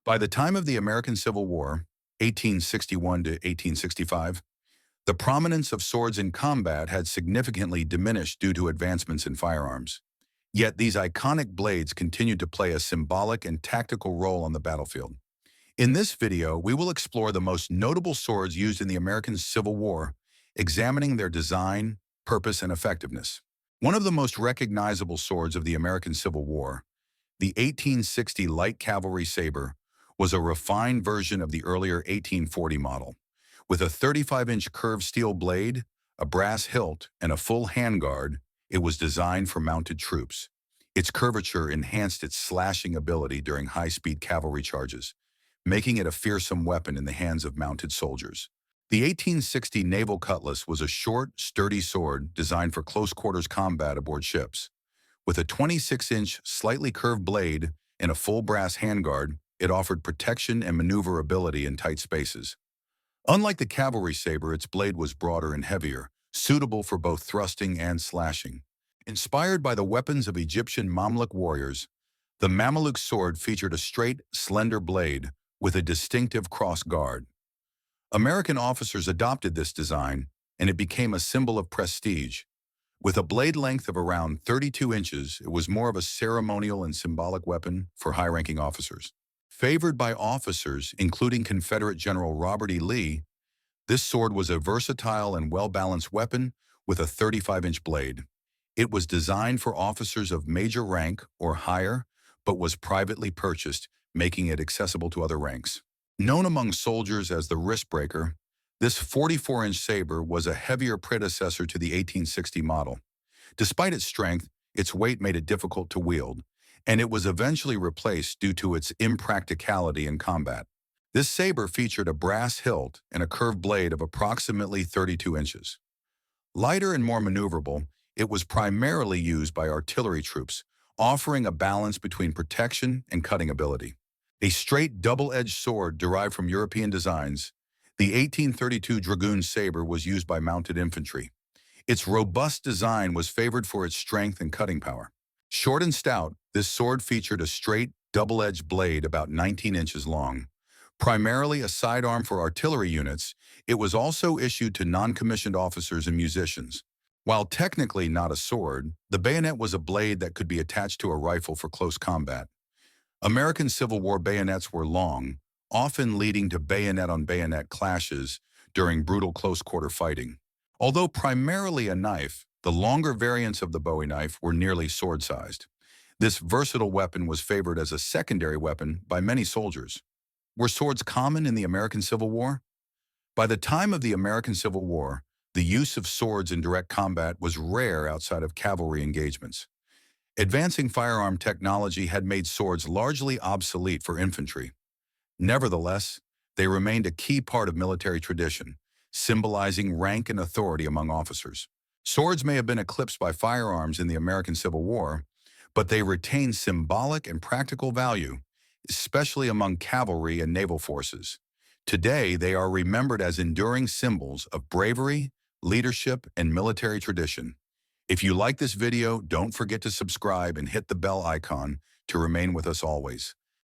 By the time of the American Civil War, 1861 to 1865, the prominence of swords in combat had significantly diminished due to advancements in firearms. Yet these iconic blades continued to play a symbolic and tactical role on the battlefield. In this video, we will explore the most notable swords used in the American Civil War, examining their design, purpose, and effectiveness. One of the most recognizable swords of the American Civil War, the 1860 Light Cavalry Saber, was a refined version of the earlier 1840 model. With a 35-inch curved steel blade, a brass hilt, and a full handguard, it was designed for mounted troops. Its curvature enhanced its slashing ability during high-speed cavalry charges, making it a fearsome weapon in the hands of mounted soldiers. The 1860 Naval Cutlass was a short, sturdy sword designed for close-quarters combat aboard ships. With a 26-inch, slightly curved blade and a full brass handguard, it offered protection and maneuverability in tight spaces. Unlike the cavalry saber, its blade was broader and heavier, suitable for both thrusting and slashing. Inspired by the weapons of Egyptian Mameluke warriors, the Mameluke sword featured a straight, slender blade with a distinctive cross guard. American officers adopted this design, and it became a symbol of prestige. With a blade length of around 32 inches, it was more of a ceremonial and symbolic weapon for high-ranking officers. Favored by officers, including Confederate General Robert E. Lee, this sword was a versatile and well-balanced weapon with a 35-inch blade. It was designed for officers of major rank or higher, but was privately purchased, making it accessible to other ranks. Known among soldiers as the wristbreaker, this 44-inch saber was a heavier predecessor to the 1860 model. Despite its strength, its weight made it difficult to wield, and it was eventually replaced due to its impracticality in combat. This saber featured a brass hilt and a curved blade of approximately 32 inches. Lighter and more maneuverable, it was primarily used by artillery troops, offering a balance between protection and cutting ability. A straight double-edged sword derived from European designs, the 1832 Dragoon saber was used by mounted infantry. Its robust design was favored for its strength and cutting power. Short and stout, this sword featured a straight, double-edged blade about 19 inches long. Primarily a sidearm for artillery units, it was also issued to non-commissioned officers and musicians. While technically not a sword, the bayonet was a blade that could be attached to a rifle for close combat. American Civil War bayonets were long, often leading to bayonet-on-bayonet clashes during brutal close-quarter fighting. Although primarily a knife, the longer variants of the Bowie knife were nearly sword-sized. This versatile weapon was favored as a secondary weapon by many soldiers. Were swords common in the American Civil War? By the time of the American Civil War, the use of swords in direct combat was rare outside of cavalry engagements. Advancing firearm technology had made swords largely obsolete for infantry. Nevertheless, they remained a key part of military tradition, symbolizing rank and authority among officers. Swords may have been eclipsed by firearms in the American Civil War, but they retained symbolic and practical value, especially among cavalry and naval forces. Today, they are remembered as enduring symbols of bravery, leadership, and military tradition. If you like this video, don't forget to subscribe and hit the bell icon to remain with us always.